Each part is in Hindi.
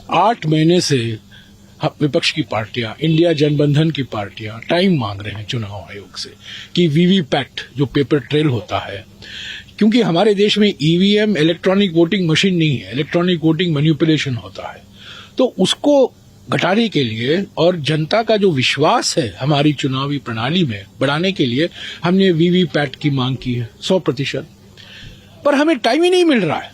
8 महीने से विपक्ष की पार्टियां, इंडिया जनबंधन की पार्टियां टाइम मांग रहे हैं चुनाव आयोग से कि वीवीपैट जो पेपर ट्रेल होता है, क्योंकि हमारे देश में ईवीएम इलेक्ट्रॉनिक वोटिंग मशीन नहीं है, इलेक्ट्रॉनिक वोटिंग मैनिपुलेशन होता है, तो उसको घटाने के लिए और जनता का जो विश्वास है हमारी चुनावी प्रणाली में बढ़ाने के लिए हमने वीवीपैट की मांग की है 100%। पर हमें टाइम ही नहीं मिल रहा है।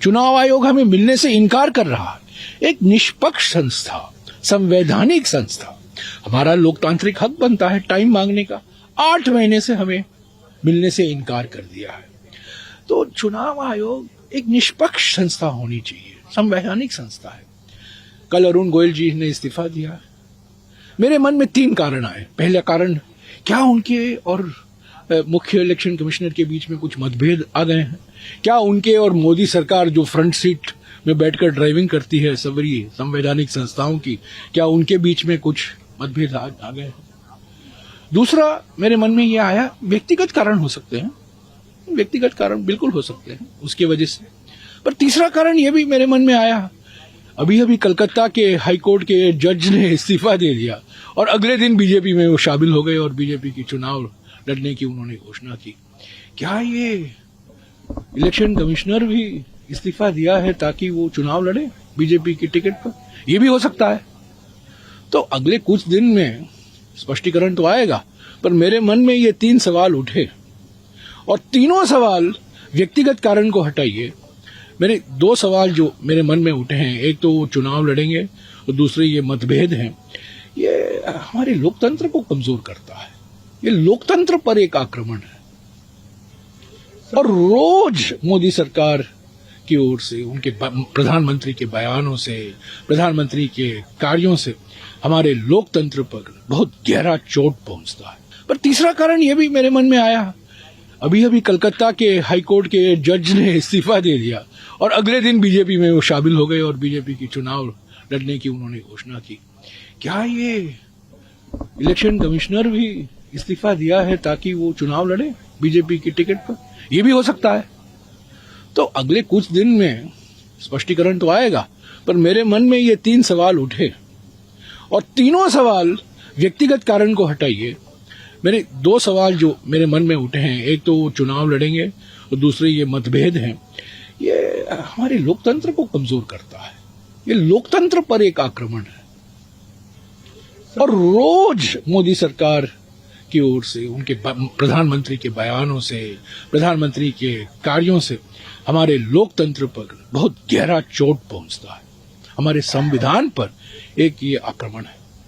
चुनाव आयोग हमें मिलने से इनकार कर रहा है। एक निष्पक्ष संस्था, संवैधानिक संस्था, हमारा लोकतांत्रिक हक बनता है टाइम मांगने का। 8 महीने से हमें मिलने से इनकार कर दिया है। तो चुनाव आयोग एक निष्पक्ष संस्था होनी चाहिए, संवैधानिक संस्था है। कल अरुण गोयल जी ने इस्तीफा दिया। मेरे मन में 3 कारण आए। पहला कारण, क्या उनके और मुख्य इलेक्शन कमिश्नर के बीच में कुछ मतभेद आ गए हैं? क्या उनके और मोदी सरकार जो फ्रंट सीट में बैठकर ड्राइविंग करती है सभी संवैधानिक संस्थाओं की, क्या उनके बीच में कुछ मतभेद आ गए हैं? दूसरा मेरे मन में यह आया, व्यक्तिगत कारण हो सकते हैं, व्यक्तिगत कारण बिल्कुल हो सकते हैं उसकी वजह से। पर तीसरा कारण यह भी मेरे मन में आया, अभी अभी कलकत्ता के हाई कोर्ट के जज ने इस्तीफा दे दिया और अगले दिन बीजेपी में वो शामिल हो गए और बीजेपी की चुनाव लड़ने की उन्होंने घोषणा की। क्या ये इलेक्शन कमिश्नर भी इस्तीफा दिया है ताकि वो चुनाव लड़े बीजेपी की टिकट पर? ये भी हो सकता है। तो अगले कुछ दिन में स्पष्टीकरण तो आएगा, पर मेरे मन में ये 3 सवाल उठे और तीनों सवाल व्यक्तिगत कारण को हटाइए। मेरे 2 सवाल जो मेरे मन में उठे हैं, एक तो वो चुनाव लड़ेंगे और दूसरे ये मतभेद हैं, ये हमारे लोकतंत्र को कमजोर करता है। ये लोकतंत्र पर एक आक्रमण है और रोज मोदी सरकार की ओर से, उनके प्रधानमंत्री के बयानों से, प्रधानमंत्री के कार्यों से हमारे लोकतंत्र पर बहुत गहरा चोट पहुंचता है। पर तीसरा कारण यह भी मेरे मन में आया, अभी अभी कलकत्ता के हाई कोर्ट के जज ने इस्तीफा दे दिया और अगले दिन बीजेपी में वो शामिल हो गए और बीजेपी की चुनाव लड़ने की उन्होंने घोषणा की। क्या ये इलेक्शन कमिश्नर भी इस्तीफा दिया है ताकि वो चुनाव लड़े बीजेपी की टिकट पर? ये भी हो सकता है। तो अगले कुछ दिन में स्पष्टीकरण तो आएगा, पर मेरे मन में ये 3 सवाल उठे और तीनों सवाल व्यक्तिगत कारण को हटाइए। मेरे 2 सवाल जो मेरे मन में उठे हैं, एक तो वो चुनाव लड़ेंगे और दूसरे ये मतभेद हैं, ये हमारे लोकतंत्र को कमजोर करता है। ये लोकतंत्र पर एक आक्रमण है और रोज मोदी सरकार की ओर से, उनके प्रधानमंत्री के बयानों से, प्रधानमंत्री के कार्यों से हमारे लोकतंत्र पर बहुत गहरा चोट पहुंचता है। हमारे संविधान पर एक ये आक्रमण है।